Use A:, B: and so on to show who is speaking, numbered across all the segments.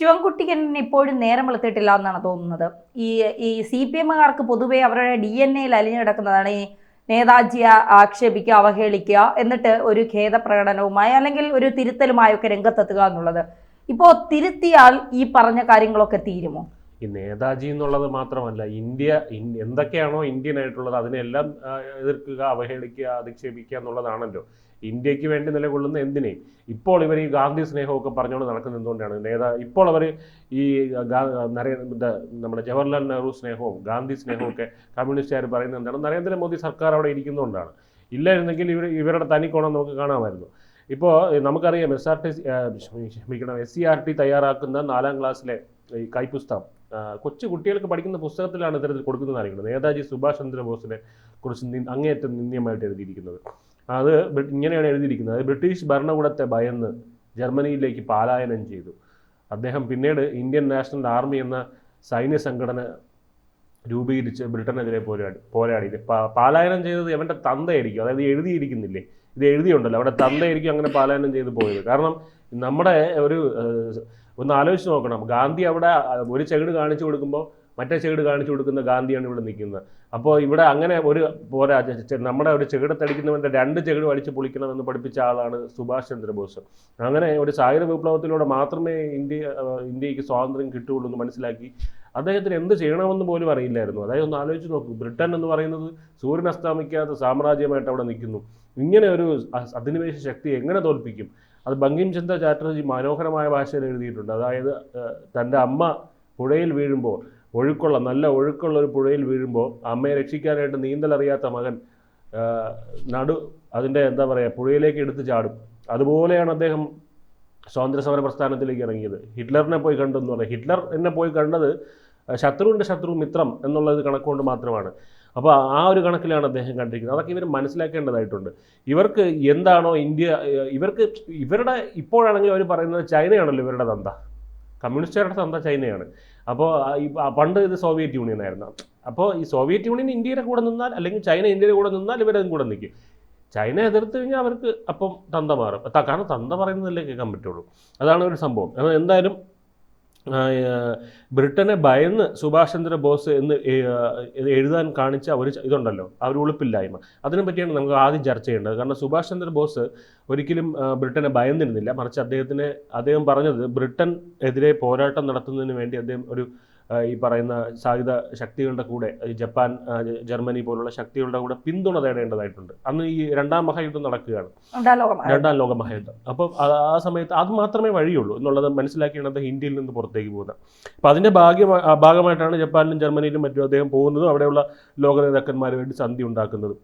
A: ശിവൻകുട്ടിക്ക് ഇപ്പോഴും നേരം വെളുത്തിട്ടില്ല എന്നാണ് തോന്നുന്നത്. ഈ ഈ സി പി എമ്മുകാർക്ക് പൊതുവെ അവരുടെ DNA-യിൽ അലിഞ്ഞു കിടക്കുന്നതാണ് ഈ നേതാജിയെ ആക്ഷേപിക്കുക, അവഹേളിക്കുക, എന്നിട്ട് ഒരു ഖേദപ്രകടനവുമായി അല്ലെങ്കിൽ ഒരു തിരുത്തലുമായൊക്കെ രംഗത്തെത്തുക എന്നുള്ളത്. ഇപ്പോൾ തിരുത്തിയാൽ ഈ പറഞ്ഞ കാര്യങ്ങളൊക്കെ തീരുമോ?
B: ഈ നേതാജി എന്നുള്ളത് മാത്രമല്ല, എന്തൊക്കെയാണോ ഇന്ത്യൻ ആയിട്ടുള്ളത് അതിനെല്ലാം എതിർക്കുക, അവഹേളിക്കുക, അധിക്ഷേപിക്കുക എന്നുള്ളതാണല്ലോ ഇന്ത്യക്ക് വേണ്ടി നിലകൊള്ളുന്ന എന്തിനേയും. ഇപ്പോൾ ഇവർ ഈ ഗാന്ധി സ്നേഹമൊക്കെ പറഞ്ഞുകൊണ്ട് നടക്കുന്നത് എന്തുകൊണ്ടാണ്? ഇപ്പോൾ അവർ ഈ നമ്മുടെ ജവഹർലാൽ നെഹ്റു സ്നേഹവും ഗാന്ധി സ്നേഹവും ഒക്കെ കമ്മ്യൂണിസ്റ്റുകാർ പറയുന്നത് എന്താണ്? നരേന്ദ്രമോദി സർക്കാർ അവിടെ ഇരിക്കുന്നതുകൊണ്ടാണ്. ഇല്ലായിരുന്നെങ്കിൽ ഇവരുടെ തനിക്കോണം നമുക്ക് കാണാമായിരുന്നു. ഇപ്പോൾ നമുക്കറിയാം SCERT തയ്യാറാക്കുന്ന 4ാം ക്ലാസ്സിലെ ഈ കൈപ്പുസ്തകം കൊച്ചു കുട്ടികൾക്ക് പഠിക്കുന്ന പുസ്തകത്തിലാണ് ഇത്തരത്തിൽ കൊടുക്കുന്നത് അറിയുന്നത്. നേതാജി സുഭാഷ് ചന്ദ്രബോസിനെ കുറിച്ച് അങ്ങേയറ്റം നിന്ദ്യമായിട്ട് എഴുതിയിരിക്കുന്നത്. അത് ഇങ്ങനെയാണ് എഴുതിയിരിക്കുന്നത്: അത് ബ്രിട്ടീഷ് ഭരണകൂടത്തെ ഭയന്ന് ജർമ്മനിയിലേക്ക് പലായനം ചെയ്തു. അദ്ദേഹം പിന്നീട് ഇന്ത്യൻ നാഷണൽ ആർമി എന്ന സൈന്യ സംഘടന രൂപീകരിച്ച് ബ്രിട്ടനെതിരെ പോരാടി. പലായനം ചെയ്തത് അവൻ്റെ തന്തയായിരിക്കും. അതായത് എഴുതിയിരിക്കുന്നില്ലേ, ഇത് എഴുതിയുണ്ടല്ലോ, അവിടെ തന്തയായിരിക്കും അങ്ങനെ പലായനം ചെയ്ത് പോയത്. കാരണം നമ്മുടെ ഒന്ന് ആലോചിച്ച് നോക്കണം. ഗാന്ധി അവിടെ ഒരു ചെകിട് കാണിച്ചു കൊടുക്കുമ്പോൾ മറ്റേ ചെകിട് കാണിച്ചു കൊടുക്കുന്ന ഗാന്ധിയാണ് ഇവിടെ നിൽക്കുന്നത്. അപ്പോൾ ഇവിടെ അങ്ങനെ നമ്മുടെ ഒരു ചെകിടത്തടിക്കുന്നവൻ്റെ 2 ചെകിട് അടിച്ച് പൊളിക്കണമെന്ന് പഠിപ്പിച്ച ആളാണ് സുഭാഷ് ചന്ദ്രബോസ്. അങ്ങനെ ഒരു സായുധ വിപ്ലവത്തിലൂടെ മാത്രമേ ഇന്ത്യക്ക് സ്വാതന്ത്ര്യം കിട്ടുകയുള്ളൂ എന്ന് മനസ്സിലാക്കി അദ്ദേഹത്തിന് എന്ത് ചെയ്യണമെന്ന് പോലും അറിയില്ലായിരുന്നു. അതായത് ഒന്ന് ആലോചിച്ച് നോക്കൂ, ബ്രിട്ടൻ എന്ന് പറയുന്നത് സൂര്യൻ അസ്തമിക്കാത്ത സാമ്രാജ്യമായിട്ട് അവിടെ നിൽക്കുന്നു. ഇങ്ങനെ ഒരു അധിനിവേശ ശക്തി എങ്ങനെ തോൽപ്പിക്കും? അത് ബങ്കിം ചന്ദ്ര ചാറ്റർജി മനോഹരമായ ഭാഷയിൽ എഴുതിയിട്ടുണ്ട്. അതായത് തൻ്റെ അമ്മ പുഴയിൽ വീഴുമ്പോൾ, നല്ല ഒഴുക്കുള്ള ഒരു പുഴയിൽ വീഴുമ്പോൾ അമ്മയെ രക്ഷിക്കാനായിട്ട് നീന്തലറിയാത്ത മകൻ അതിൻ്റെ പുഴയിലേക്ക് എടുത്ത് ചാടും. അതുപോലെയാണ് അദ്ദേഹം സ്വാതന്ത്ര്യ സമര പ്രസ്ഥാനത്തിലേക്ക് ഇറങ്ങിയത്. ഹിറ്റ്ലറിനെ പോയി കണ്ടെന്ന് പറഞ്ഞാൽ ഹിറ്റ്ലർ എന്നെ പോയി കണ്ടത് ശത്രുവിൻ്റെ ശത്രു മിത്രം എന്നുള്ളത് കണക്കുകൊണ്ട് മാത്രമാണ്. അപ്പോൾ ആ ഒരു കണക്കിലാണ് അദ്ദേഹം കണ്ടിരിക്കുന്നത്. അതൊക്കെ ഇവർ മനസ്സിലാക്കേണ്ടതായിട്ടുണ്ട്. ഇവർക്ക് എന്താണോ ഇവരുടെ ഇപ്പോഴാണെങ്കിൽ അവർ പറയുന്നത് ചൈനയാണല്ലോ ഇവരുടെ തന്ത, കമ്മ്യൂണിസ്റ്റുകാരുടെ തന്ത ചൈനയാണ്. അപ്പോൾ പണ്ട് ഇത് സോവിയറ്റ് യൂണിയൻ ആയിരുന്നു. അപ്പോൾ ഈ സോവിയറ്റ് യൂണിയൻ ഇന്ത്യയുടെ കൂടെ നിന്നാൽ, അല്ലെങ്കിൽ ചൈന ഇന്ത്യയുടെ കൂടെ നിന്നാൽ ഇവരതും കൂടെ നിൽക്കും. ചൈന എതിർത്ത് കഴിഞ്ഞാൽ അവർക്ക് അപ്പം തന്ത മാറും. കാരണം തന്ത പറയുന്നതല്ലേ കേൾക്കാൻ പറ്റുള്ളൂ. അതാണ് ഒരു സംഭവം. എന്തായാലും ബ്രിട്ടനെ ഭയന്ന് സുഭാഷ് ചന്ദ്ര ബോസ് എന്ന് എഴുതാൻ കാണിച്ച ഒരു ഇതുണ്ടല്ലോ, ആ ഒരു ഉളുപ്പില്ലായ്മ, അതിനെ പറ്റിയാണ് നമുക്ക് ആദ്യം ചർച്ച ചെയ്യേണ്ടത്. കാരണം സുഭാഷ് ചന്ദ്ര ബോസ് ഒരിക്കലും ബ്രിട്ടനെ ഭയന്നിരുന്നില്ല. മറിച്ച് അദ്ദേഹം പറഞ്ഞത് ബ്രിട്ടൻ എതിരെ പോരാട്ടം നടത്തുന്നതിന് വേണ്ടി അദ്ദേഹം ഈ പറയുന്ന സായുധ ശക്തികളുടെ കൂടെ, ജപ്പാൻ, ജർമ്മനി പോലുള്ള ശക്തികളുടെ കൂടെ പിന്തുണ തേടേണ്ടതായിട്ടുണ്ട്. അന്ന് ഈ 2ാം മഹായുദ്ധം നടക്കുകയാണ്, 2ാം ലോക മഹായുദ്ധം. അപ്പം ആ സമയത്ത് അത് മാത്രമേ വഴിയുള്ളൂ എന്നുള്ളത് മനസ്സിലാക്കിയാണ് അദ്ദേഹം ഇന്ത്യയിൽ നിന്ന് പുറത്തേക്ക് പോകുന്നത്. അപ്പം അതിൻ്റെ ഭാഗമായിട്ടാണ് ജപ്പാനിലും ജർമ്മനിയിലും മറ്റും അദ്ദേഹം പോകുന്നതും അവിടെയുള്ള ലോക നേതാക്കന്മാരുമായിട്ട് സന്ധി ഉണ്ടാക്കുന്നതും.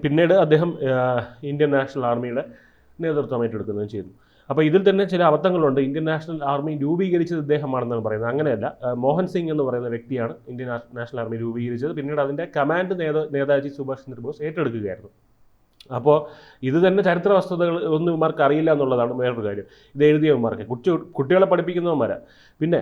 B: പിന്നീട് അദ്ദേഹം ഇന്ത്യൻ നാഷണൽ ആർമിയുടെ നേതൃത്വം ഏറ്റെടുക്കുകയും ചെയ്തു. അപ്പോൾ ഇതിൽ തന്നെ ചില അബദ്ധങ്ങളുണ്ട്. ഇന്ത്യൻ നാഷണൽ ആർമി രൂപീകരിച്ചത് ഇദ്ദേഹമാണെന്നാണ് പറയുന്നത്. അങ്ങനെയല്ല, മോഹൻ സിംഗ് എന്ന് പറയുന്ന വ്യക്തിയാണ് ഇന്ത്യൻ നാഷണൽ ആർമി രൂപീകരിച്ചത്. പിന്നീട് അതിൻ്റെ കമാൻഡ് നേതാജി സുഭാഷ് ചന്ദ്രബോസ് ഏറ്റെടുക്കുകയായിരുന്നു. അപ്പോൾ ഇത് തന്നെ ചരിത്ര വസ്തുതകൾ ഒന്നും ഇവർക്ക് അറിയില്ല എന്നുള്ളതാണ് വേറൊരു കാര്യം. ഇത് എഴുതിയവന്മാർക്ക്, കുട്ടികളെ പഠിപ്പിക്കുന്നവന്മാരാ. പിന്നെ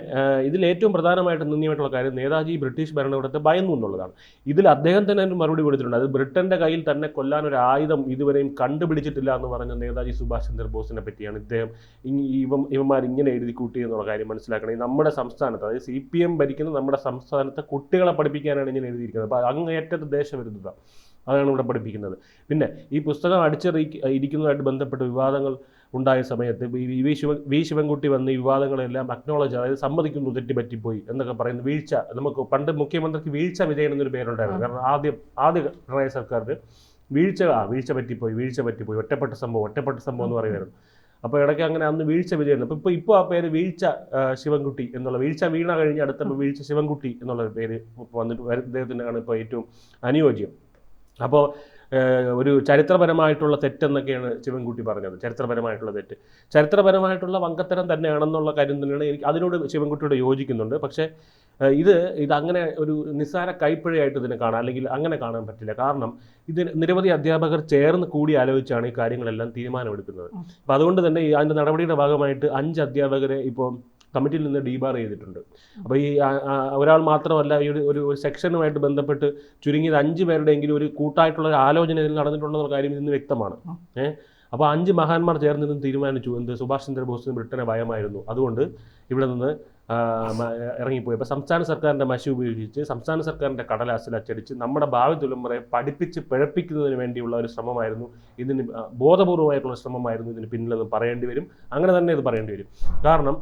B: ഇതിൽ ഏറ്റവും പ്രധാനമായിട്ട് നിന്ദ്യമായിട്ടുള്ള കാര്യം, നേതാജി ബ്രിട്ടീഷ് ഭരണകൂടത്തെ ഭയന്നു എന്നുള്ളതാണ്. ഇതിൽ അദ്ദേഹം തന്നെ ഒരു മറുപടി കൊടുത്തിട്ടുണ്ട്. അത് ബ്രിട്ടൻ്റെ കയ്യിൽ തന്നെ കൊല്ലാൻ ഒരു ആയുധം ഇതുവരെയും കണ്ടുപിടിച്ചിട്ടില്ല എന്ന് പറഞ്ഞ നേതാജി സുഭാഷ് ചന്ദ്രബോസിനെ പറ്റിയാണ് ഇവന്മാർ ഇങ്ങനെ എഴുതി കൂട്ടി എന്നുള്ള കാര്യം മനസ്സിലാക്കണം. നമ്മുടെ സംസ്ഥാനത്ത്, അതായത് CPM ഭരിക്കുന്ന നമ്മുടെ സംസ്ഥാനത്തെ കുട്ടികളെ പഠിപ്പിക്കാനാണ് ഇങ്ങനെ എഴുതിയിരിക്കുന്നത്. അപ്പോൾ അങ്ങേയറ്റത്തെ ദേശവിരുദ്ധത അതാണ് ഇവിടെ പഠിപ്പിക്കുന്നത്. പിന്നെ ഈ പുസ്തകം ഇരിക്കുന്നതുമായിട്ട് ബന്ധപ്പെട്ട് വിവാദങ്ങൾ ഉണ്ടായ സമയത്ത് വി ശിവൻകുട്ടി വന്ന് ഈ വിവാദങ്ങളെല്ലാം അക്നോളജ്, അതായത് സമ്മതിക്കുന്നു തെറ്റുപറ്റിപ്പോയി എന്നൊക്കെ പറയുന്ന വീഴ്ച. നമുക്ക് പണ്ട് മുഖ്യമന്ത്രിക്ക് വീഴ്ച വിജയൻ എന്നൊരു പേരുണ്ടായിരുന്നു. കാരണം ആദ്യ പിണറായി സർക്കാരിന് വീഴ്ച പറ്റിപ്പോയി ഒറ്റപ്പെട്ട സംഭവം എന്ന് പറയുമായിരുന്നു. അപ്പോൾ ഇടയ്ക്ക് അങ്ങനെ അന്ന് വീഴ്ച വിജയൻ. ഇപ്പോൾ ആ പേര് വീഴ്ച ശിവൻകുട്ടി എന്നുള്ള, വീഴ്ച വീണ കഴിഞ്ഞ് അടുത്തപ്പോൾ വീഴ്ച ശിവൻകുട്ടി എന്നുള്ള പേര് വന്നിട്ട് അദ്ദേഹത്തിനാണ് ഇപ്പോൾ ഏറ്റവും അനുയോജ്യം. അപ്പോൾ ഒരു ചരിത്രപരമായിട്ടുള്ള തെറ്റെന്നൊക്കെയാണ് ശിവൻകുട്ടി പറഞ്ഞത്. ചരിത്രപരമായിട്ടുള്ള വങ്കത്തരം തന്നെയാണെന്നുള്ള കാര്യം തന്നെയാണ് അതിനോട് ശിവൻകുട്ടിയോട് യോജിക്കുന്നുണ്ട്. പക്ഷേ ഇതങ്ങനെ ഒരു നിസ്സാര കൈപ്പിഴയായിട്ട് ഇതിനെ കാണാം, അല്ലെങ്കിൽ അങ്ങനെ കാണാൻ പറ്റില്ല. കാരണം ഇത് നിരവധി അധ്യാപകർ ചേർന്ന് കൂടി ആലോചിച്ചാണ് ഈ കാര്യങ്ങളെല്ലാം തീരുമാനമെടുക്കുന്നത്. അപ്പോൾ അതുകൊണ്ട് തന്നെ അതിൻ്റെ നടപടിയുടെ ഭാഗമായിട്ട് 5 അധ്യാപകരെ ഇപ്പോൾ കമ്മിറ്റിയിൽ നിന്ന് ഡീബാർ ചെയ്തിട്ടുണ്ട്. അപ്പോൾ ഈ ഒരാൾ മാത്രമല്ല, ഈ ഒരു സെക്ഷനുമായിട്ട് ബന്ധപ്പെട്ട് ചുരുങ്ങിയത് 5 പേരുടെയെങ്കിലും ഒരു കൂട്ടായിട്ടുള്ള ആലോചന ഇതിൽ നടന്നിട്ടുണ്ടെന്നുള്ള കാര്യം ഇന്ന് വ്യക്തമാണ്. അപ്പോൾ 5 മഹാന്മാർ ചേർന്ന് തീരുമാനിച്ചു, സുഭാഷ് ചന്ദ്രബോസിന് ബ്രിട്ടനെ ഭയമായിരുന്നു, അതുകൊണ്ട് ഇവിടെ നിന്ന് ഇറങ്ങിപ്പോയി. അപ്പോൾ സംസ്ഥാന സർക്കാരിൻ്റെ മഷി ഉപയോഗിച്ച് സംസ്ഥാന സർക്കാരിൻ്റെ കടലാസിൽ അച്ചടിച്ച് നമ്മുടെ ഭാവി തലമുറയെ പഠിപ്പിച്ച് പിഴപ്പിക്കുന്നതിന് വേണ്ടിയുള്ള ഒരു ശ്രമമായിരുന്നു ഇതിന്, ബോധപൂർവമായിട്ടുള്ള ശ്രമമായിരുന്നു ഇതിന് പിന്നിലെന്ന് പറയേണ്ടി വരും. അങ്ങനെ തന്നെ ഇത് പറയേണ്ടി വരും. കാരണം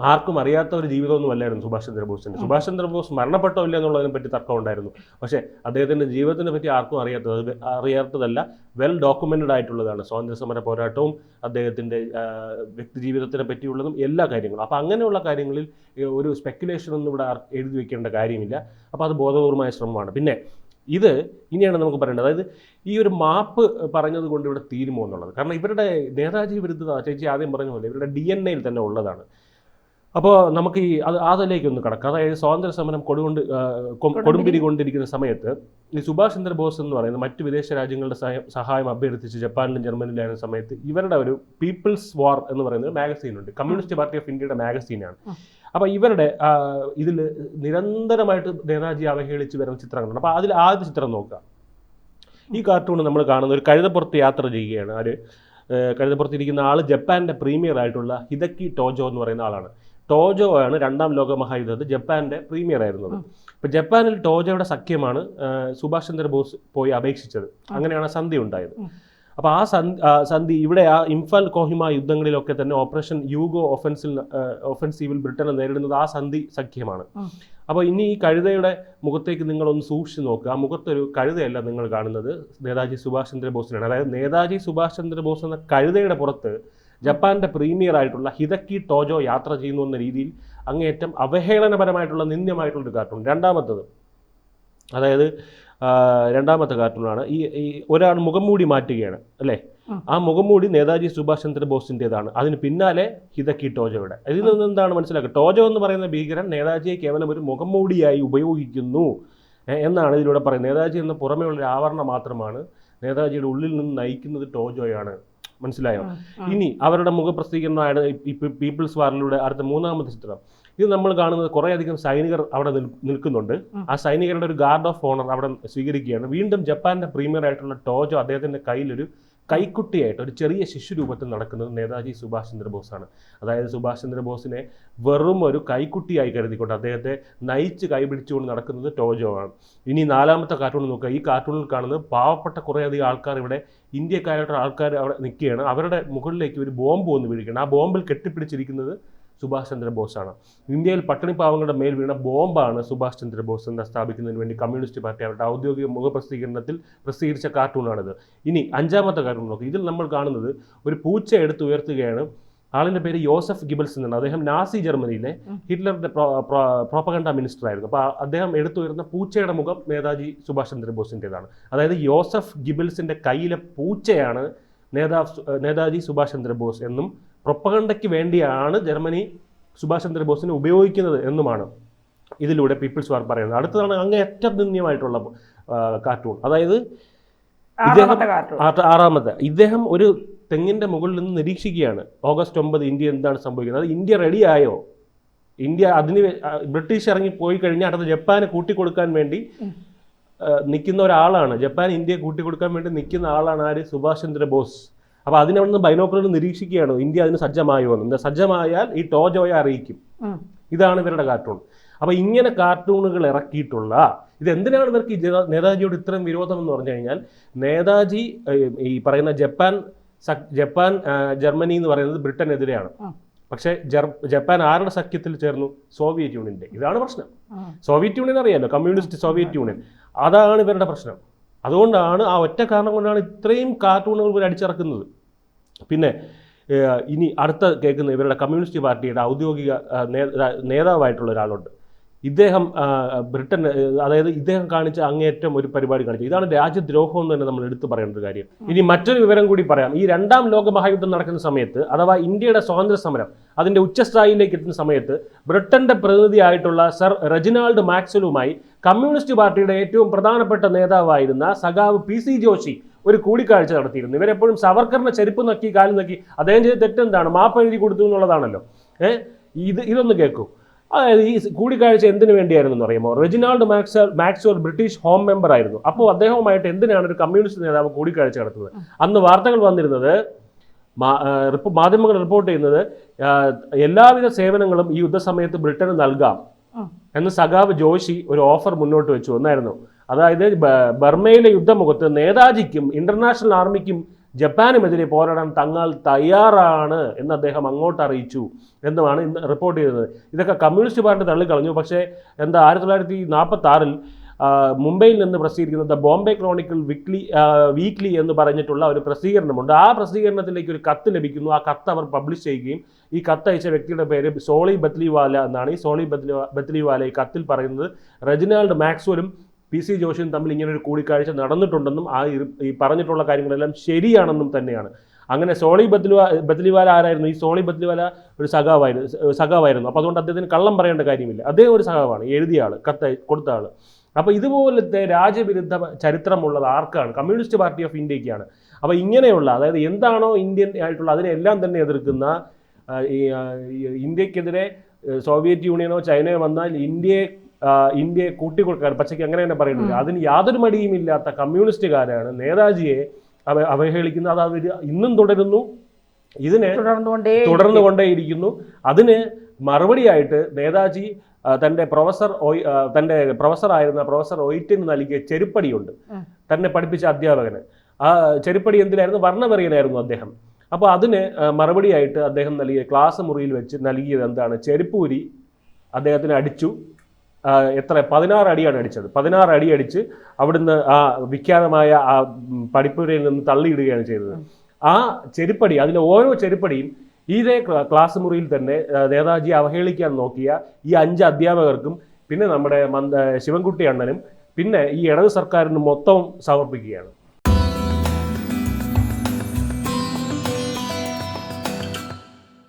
B: ആർക്കും അറിയാത്ത ഒരു ജീവിതമൊന്നും അല്ലായിരുന്നു സുഭാഷ് ചന്ദ്രബോസിൻ്റെ. സുഭാഷ് ചന്ദ്രബോസ് മരണപ്പെട്ടോ ഇല്ല എന്നുള്ളതിനെ പറ്റി തർക്കം ഉണ്ടായിരുന്നു. പക്ഷേ അദ്ദേഹത്തിൻ്റെ ജീവിതത്തിനെ പറ്റി ആർക്കും അറിയാത്തതല്ല, വെൽ ഡോക്യുമെൻറ്റഡ് ആയിട്ടുള്ളതാണ്. സ്വാതന്ത്ര്യസമര പോരാട്ടവും അദ്ദേഹത്തിൻ്റെ വ്യക്തിജീവിതത്തിനെ പറ്റിയുള്ളതും എല്ലാ കാര്യങ്ങളും. അപ്പോൾ അങ്ങനെയുള്ള കാര്യങ്ങളിൽ ഒരു സ്പെക്കുലേഷൻ ഒന്നും ഇവിടെ എഴുതി വെക്കേണ്ട കാര്യമില്ല. അപ്പോൾ അത് ബോധപൂർവമായ ശ്രമമാണ്. പിന്നെ ഇത് ഇനിയാണ് നമുക്ക് പറയേണ്ടത്, അതായത് ഈ ഒരു മാപ്പ് പറഞ്ഞത് കൊണ്ട് ഇവിടെ തീരുമോ എന്നുള്ളത്. കാരണം ഇവരുടെ നേതാജി വിരുദ്ധത ചേച്ചി ആദ്യം പറഞ്ഞ പോലെ ഇവരുടെ DNA-യിൽ തന്നെ ഉള്ളതാണ്. അപ്പോൾ നമുക്ക് ഈ അതിലേക്ക് ഒന്ന് കടക്കാം. അതായത് സ്വാതന്ത്ര്യ സമരം കൊടുമ്പിരി കൊണ്ടിരിക്കുന്ന സമയത്ത് ഈ സുഭാഷ് ചന്ദ്രബോസ് എന്ന് പറയുന്ന മറ്റു വിദേശ രാജ്യങ്ങളുടെ സഹായം അഭ്യർത്ഥിച്ച് ജപ്പാനിലും ജർമ്മനിയിലായിരുന്ന സമയത്ത് ഇവരുടെ ഒരു പീപ്പിൾസ് വാർ എന്ന് പറയുന്ന ഒരു മാഗസീനുണ്ട്. കമ്മ്യൂണിസ്റ്റ് പാർട്ടി ഓഫ് ഇന്ത്യയുടെ മാഗസീനാണ്. അപ്പോൾ ഇവരുടെ ഇതിൽ നിരന്തരമായിട്ട് നേതാജി അവഹേളിച്ച് വരുന്ന ചിത്രങ്ങളുണ്ട്. അപ്പോൾ അതിൽ ആദ്യ ചിത്രം നോക്കുക. ഈ കാർട്ടൂൺ നമ്മൾ കാണുന്ന ഒരു കഴുതപ്പുറത്ത് യാത്ര ചെയ്യുകയാണ്. കഴുതപ്പുറത്തിരിക്കുന്ന ആൾ ജപ്പാൻ്റെ പ്രീമിയർ ആയിട്ടുള്ള ഹിദക്കി ടോജോ എന്ന് പറയുന്ന ആളാണ്. ടോജോ ആണ് 2ാം ലോക മഹായുദ്ധത്തിൽ ജപ്പാൻ്റെ പ്രീമിയർ ആയിരുന്നത്. ഇപ്പോൾ ജപ്പാനിൽ ടോജോയുടെ സഖ്യമാണ് സുഭാഷ് ചന്ദ്രബോസ് പോയി അപേക്ഷിച്ചത്. അങ്ങനെയാണ് സന്ധി ഉണ്ടായത്. അപ്പോൾ ആ സന്ധി ഇവിടെ ആ ഇംഫാൽ കോഹിമ യുദ്ധങ്ങളിലൊക്കെ തന്നെ ഓപ്പറേഷൻ യൂഗോ ഒഫൻസീവിൽ ബ്രിട്ടനെ നേരിടുന്നത് ആ സന്ധി സഖ്യമാണ്. അപ്പോൾ ഇനി ഈ കഴുതയുടെ മുഖത്തേക്ക് നിങ്ങളൊന്ന് സൂക്ഷിച്ച് നോക്കുക. ആ മുഖത്തൊരു കഴുതയല്ല നിങ്ങൾ കാണുന്നത്, നേതാജി സുഭാഷ് ചന്ദ്രബോസിനാണ്. അതായത് നേതാജി സുഭാഷ് ചന്ദ്രബോസ് എന്ന കഴുതയുടെ പുറത്ത് ജപ്പാൻ്റെ പ്രീമിയർ ആയിട്ടുള്ള ഹിദക്കി ടോജോ യാത്ര ചെയ്യുന്നു എന്ന രീതിയിൽ അങ്ങേയറ്റം അവഹേളനപരമായിട്ടുള്ള നിന്ദ്യമായിട്ടുള്ളൊരു കാർട്ടൂൺ. രണ്ടാമത്തെ കാർട്ടൂണാണ് ഈ ഒരാൾ മുഖംമൂടി മാറ്റുകയാണ് അല്ലേ. ആ മുഖംമൂടി നേതാജി സുഭാഷ് ചന്ദ്രബോസിൻ്റെതാണ്. അതിന് പിന്നാലെ ഹിദക്കി ടോജോയുടെ. ഇതിൽ നിന്ന് എന്താണ് മനസ്സിലാക്കുക? ടോജോ എന്ന് പറയുന്ന ഭീകരൻ നേതാജിയെ കേവലം ഒരു മുഖംമൂടിയായി ഉപയോഗിക്കുന്നു എന്നാണ് ഇതിലൂടെ പറയുന്നത്. നേതാജി എന്ന പുറമേയുള്ളൊരു ആവരണം മാത്രമാണ്, നേതാജിയുടെ ഉള്ളിൽ നിന്ന് നയിക്കുന്നത് ടോജോയാണ്. മനസ്സിലായോ? ഇനി അവരുടെ മുഖപ്രസിദ്ധീകരണമാണ് ഈ പീപ്പിൾസ് വാറിലൂടെ അടുത്ത 3ാമത്തെ ചിത്രം. ഇത് നമ്മൾ കാണുന്നത് കുറേയധികം സൈനികർ അവിടെ നിൽക്കുന്നുണ്ട്. ആ സൈനികരുടെ ഒരു ഗാർഡ് ഓഫ് ഓണർ അവിടെ സ്വീകരിക്കുകയാണ്. വീണ്ടും ജപ്പാൻ്റെ പ്രീമിയർ ആയിട്ടുള്ള ടോജോ അദ്ദേഹത്തിൻ്റെ കയ്യിലൊരു കൈക്കുട്ടിയായിട്ട് ഒരു ചെറിയ ശിശു രൂപത്തിൽ നടക്കുന്നത് നേതാജി സുഭാഷ് ചന്ദ്രബോസാണ്. അതായത് സുഭാഷ് ചന്ദ്രബോസിനെ വെറും ഒരു കൈക്കുട്ടിയായി കരുതിക്കൊണ്ട് അദ്ദേഹത്തെ നയിച്ച് കൈപിടിച്ചുകൊണ്ട് നടക്കുന്നത് ടോജോ ആണ്. ഇനി 4ാമത്തെ കാർട്ടൂൺ നോക്കുക. ഈ കാർട്ടൂണിൽ കാണുന്നത് പാവപ്പെട്ട കുറേയധികം ആൾക്കാർ, ഇവിടെ ഇന്ത്യക്കാരായിട്ടുള്ള ആൾക്കാർ അവിടെ നിൽക്കുകയാണ്. അവരുടെ മുകളിലേക്ക് ഒരു ബോംബ് വന്ന് വീഴുകയാണ്. ആ ബോംബിൽ കെട്ടിപ്പിടിച്ചിരിക്കുന്നത് സുഭാഷ് ചന്ദ്രബോസാണ്. ഇന്ത്യയിൽ പട്ടിണി പാവങ്ങളുടെ മേൽ വീണ ബോംബാണ് സുഭാഷ് ചന്ദ്രബോസ് എന്ന് സ്ഥാപിക്കുന്നതിന് വേണ്ടി കമ്മ്യൂണിസ്റ്റ് പാർട്ടി അവരുടെ ഔദ്യോഗിക മുഖപ്രസിദ്ധീകരണത്തിൽ പ്രസിദ്ധീകരിച്ച കാർട്ടൂണാണിത്. ഇനി 5ാമത്തെ കാർട്ടൂൺ നോക്കുക. ഇതിൽ നമ്മൾ കാണുന്നത് ഒരു പൂച്ച എടുത്ത് ഉയർത്തുകയാണ്. ആളിൻ്റെ പേര് യോസഫ് ഗിബൽസ് എന്നാണ്. അദ്ദേഹം നാസി ജർമ്മനിയിലെ ഹിറ്റ്ലറുടെ പ്രോപ്പഗണ്ട മിനിസ്റ്റർ ആയിരുന്നു. അപ്പോൾ അദ്ദേഹം എടുത്തുയർന്ന പൂച്ചയുടെ മുഖം നേതാജി സുഭാഷ് ചന്ദ്രബോസിൻ്റെതാണ്. അതായത് യോസഫ് ഗിബൽസിൻ്റെ കയ്യിലെ പൂച്ചയാണ് നേതാജി സുഭാഷ് ചന്ദ്രബോസ് എന്നും പ്രൊപ്പഗണ്ടയ്ക്ക് വേണ്ടിയാണ് ജർമ്മനി സുഭാഷ് ചന്ദ്രബോസിനെ ഉപയോഗിക്കുന്നത് എന്നുമാണ് ഇതിലൂടെ പീപ്പിൾസ് വാർ പറയുന്നത്. അടുത്തതാണ് അങ്ങേയറ്റം നിന്ദ്യമായിട്ടുള്ള കാർട്ടൂൺ. അതായത് 6ാമത്തെ ഇദ്ദേഹം ഒരു തെങ്ങിൻ്റെ മുകളിൽ നിന്ന് നിരീക്ഷിക്കുകയാണ്. ഓഗസ്റ്റ് 9 ഇന്ത്യ എന്താണ് സംഭവിക്കുന്നത്, അത് ഇന്ത്യ റെഡിയായോ, ഇന്ത്യ അതിന് ബ്രിട്ടീഷ് ഇറങ്ങി പോയി കഴിഞ്ഞാൽ അടുത്ത ജപ്പാനെ കൂട്ടിക്കൊടുക്കാൻ വേണ്ടി നിൽക്കുന്ന ഒരാളാണ്. ജപ്പാൻ ഇന്ത്യയെ കൂട്ടിക്കൊടുക്കാൻ വേണ്ടി നിൽക്കുന്ന ആളാണ് ആര്? സുഭാഷ് ചന്ദ്രബോസ്. അപ്പോൾ അതിനവിടുന്ന് ബൈനോക്കുലർ നിരീക്ഷിക്കുകയാണ് ഇന്ത്യ അതിന് സജ്ജമായോ എന്ന്. സജ്ജമായാൽ ഈ ടോജോയെ അറിയിക്കും. ഇതാണ് ഇവരുടെ കാർട്ടൂൺ. അപ്പോൾ ഇങ്ങനെ കാർട്ടൂണുകൾ ഇറക്കിയിട്ടുള്ള ഇതെന്തിനാണ് ഇവർക്ക് ഈ നേതാജിയോട് ഇത്രയും വിരോധം എന്ന് പറഞ്ഞു കഴിഞ്ഞാൽ, നേതാജി ഈ പറയുന്ന ജപ്പാൻ ജർമ്മനി എന്ന് പറയുന്നത് ബ്രിട്ടനെതിരെയാണ്. പക്ഷേ ജപ്പാൻ ആരുടെ സഖ്യത്തിൽ ചേർന്നു? സോവിയറ്റ് യൂണിയൻ്റെ. ഇതാണ് പ്രശ്നം. സോവിയറ്റ് യൂണിയൻ അറിയാലോ, കമ്മ്യൂണിസ്റ്റ് സോവിയറ്റ് യൂണിയൻ. അതാണ് ഇവരുടെ പ്രശ്നം. അതുകൊണ്ടാണ് ആ ഒറ്റ കാരണം കൊണ്ടാണ് ഇത്രയും കാർട്ടൂണുകൾ ഇവർ അടിച്ചിറക്കുന്നത്. പിന്നെ ഇനി അടുത്ത കേൾക്കുന്ന ഇവരുടെ കമ്മ്യൂണിസ്റ്റ് പാർട്ടിയുടെ ഔദ്യോഗിക നേതാവായിട്ടുള്ള ഒരാളുണ്ട്. ഇദ്ദേഹം ബ്രിട്ടൻ, അതായത് ഇദ്ദേഹം കാണിച്ച അങ്ങേയറ്റം ഒരു പരിപാടി കാണിച്ചു. ഇതാണ് രാജ്യദ്രോഹം എന്ന് തന്നെ നമ്മൾ എടുത്തു പറയേണ്ട ഒരു കാര്യം. ഇനി മറ്റൊരു വിവരം കൂടി പറയാം. ഈ 2ാം ലോക മഹായുദ്ധം നടക്കുന്ന സമയത്ത്, അഥവാ ഇന്ത്യയുടെ സ്വാതന്ത്ര്യ സമരം അതിൻ്റെ ഉച്ചസ്ഥായിലേക്ക് എത്തുന്ന സമയത്ത്, ബ്രിട്ടന്റെ പ്രതിനിധിയായിട്ടുള്ള സർ റെജിനാൾഡ് മാക്സ്വെലുമായി കമ്മ്യൂണിസ്റ്റ് പാർട്ടിയുടെ ഏറ്റവും പ്രധാനപ്പെട്ട നേതാവായിരുന്ന സഖാവ് PC ജോഷി ഒരു കൂടിക്കാഴ്ച നടത്തിയിരുന്നു. ഇവരെപ്പോഴും സവർക്കറിന്റെ ചെരുപ്പ് നക്കി കാലം നക്കി അദ്ദേഹം ചെയ്ത തെറ്റെന്താണ്? മാപ്പ് എഴുതി കൊടുത്തു എന്നുള്ളതാണല്ലോ. ഇതൊന്ന് കേൾക്കൂ. അതായത് ഈ കൂടിക്കാഴ്ച എന്തിനു വേണ്ടിയായിരുന്നു എന്ന് അറിയാമോ? Reginald Maxwell British home member ആയിരുന്നു. അപ്പോൾ അദ്ദേഹവുമായിട്ട് എന്തിനാണ് ഒരു കമ്മ്യൂണിസ്റ്റ് നേതാവ് കൂടിക്കാഴ്ച നടത്തുന്നത്? അന്ന് വാർത്തകൾ വന്നിരുന്നത് മാധ്യമങ്ങൾ റിപ്പോർട്ട് ചെയ്യുന്നത് എല്ലാവിധ സേവനങ്ങളും ഈ യുദ്ധസമയത്ത് ബ്രിട്ടന് നൽകാം എന്ന് സഖാവ് ജോഷി ഒരു ഓഫർ മുന്നോട്ട് വെച്ചു എന്നായിരുന്നു. അതായത് ബർമയിലെ യുദ്ധമുഖത്ത് നേതാജിക്കും ഇന്റർനാഷണൽ ആർമിക്കും ജപ്പാനുമെതിരെ പോരാടാൻ തങ്ങൾ തയ്യാറാണ് എന്ന് അദ്ദേഹം അങ്ങോട്ട് അറിയിച്ചു എന്നുമാണ് ഇന്ന് റിപ്പോർട്ട് ചെയ്തത്. ഇതൊക്കെ കമ്മ്യൂണിസ്റ്റ് പാർട്ടി തള്ളിക്കളഞ്ഞു. പക്ഷേ 1946 മുംബൈയിൽ നിന്ന് പ്രസിദ്ധീകരിക്കുന്ന ബോംബെ ക്രോണിക്കിൾ വീക്ക്ലി എന്ന് പറഞ്ഞിട്ടുള്ള ഒരു പ്രസിദ്ധീകരണമുണ്ട്. ആ പ്രസിദ്ധീകരണത്തിലേക്ക് ഒരു കത്ത് ലഭിക്കുന്നു. ആ കത്ത് അവർ പബ്ലിഷ് ചെയ്യുകയും ഈ കത്ത് അയച്ച വ്യക്തിയുടെ പേര് സോളി ബത്ലിവാല എന്നാണ്. ഈ സോളി ബത്ലിവാല ഈ കത്തിൽ പറയുന്നത് റെജിനാൾഡ് മാക്സ്വെലും PC ജോഷിയും തമ്മിൽ ഇങ്ങനെ ഒരു കൂടിക്കാഴ്ച നടന്നിട്ടുണ്ടെന്നും ഈ പറഞ്ഞിട്ടുള്ള കാര്യങ്ങളെല്ലാം ശരിയാണെന്നും തന്നെയാണ്. അങ്ങനെ സോളി ബത്ലിവാല ആരായിരുന്നു? ഈ സോളി ബത്ലിവാല ഒരു സഖാവായിരുന്നു. അപ്പോൾ അതുകൊണ്ട് അദ്ദേഹത്തിന് കള്ളം പറയേണ്ട കാര്യമില്ല. അദ്ദേഹം ഒരു സഖാവാണ്, എഴുതിയ ആൾ, കത്ത് കൊടുത്ത ആൾ. അപ്പോൾ ഇതുപോലത്തെ രാജ്യവിരുദ്ധ ചരിത്രമുള്ളത് ആർക്കാണ്? കമ്മ്യൂണിസ്റ്റ് പാർട്ടി ഓഫ് ഇന്ത്യക്കാണ്. അപ്പോൾ ഇങ്ങനെയുള്ള, അതായത് എന്താണോ ഇന്ത്യൻ ആയിട്ടുള്ള അതിനെല്ലാം തന്നെ എതിർക്കുന്ന ഇന്ത്യക്കെതിരെ സോവിയറ്റ് യൂണിയനോ ചൈനയോ വന്നാൽ ഇന്ത്യയെ കൂട്ടിക്കൊടുക്കാൻ പച്ചയ്ക്ക് അങ്ങനെ തന്നെ പറയുന്നില്ല. അതിന് യാതൊരു മടിയുമില്ലാത്ത കമ്മ്യൂണിസ്റ്റുകാരാണ് നേതാജിയെ അവഹേളിക്കുന്നത്. അത് അവർ ഇന്നും തുടരുന്നു, ഇതിനെ തുടർന്നുകൊണ്ടേയിരിക്കുന്നു. അതിന് മറുപടിയായിട്ട് നേതാജി തൻ്റെ പ്രൊഫസറായിരുന്ന പ്രൊഫസർ ഒയിറ്റിന് നൽകിയ ചെരുപ്പടിയുണ്ട്, തന്നെ പഠിപ്പിച്ച അധ്യാപകന്. ആ ചെരുപ്പടി എന്തിനായിരുന്നു? വർണ്ണവെറിയനായിരുന്നു അദ്ദേഹം. അപ്പോൾ അതിന് മറുപടിയായിട്ട് അദ്ദേഹം നൽകിയ ക്ലാസ് മുറിയിൽ വെച്ച് നൽകിയത് എന്താണ്? ചെരുപ്പൂരി അദ്ദേഹത്തിന് അടിച്ചു. 16 അടിയാണ് അടിച്ചത്. 16 അടി അടിച്ച് അവിടുന്ന് ആ വിഖ്യാതമായ ആ പഠിപ്പുരയിൽ നിന്ന് തള്ളിയിടുകയാണ് ചെയ്തത്. ആ ചെരുപ്പടി, അതിലെ ഓരോ ചെരുപ്പടിയും ഇതേ ക്ലാസ് മുറിയിൽ തന്നെ നേതാജിയെ അവഹേളിക്കാൻ നോക്കിയ ഈ 5 അധ്യാപകർക്കും പിന്നെ നമ്മുടെ ശിവൻകുട്ടി അണ്ണനും പിന്നെ ഈ ഇടത് സർക്കാരിന് മൊത്തം സമർപ്പിക്കുകയാണ്.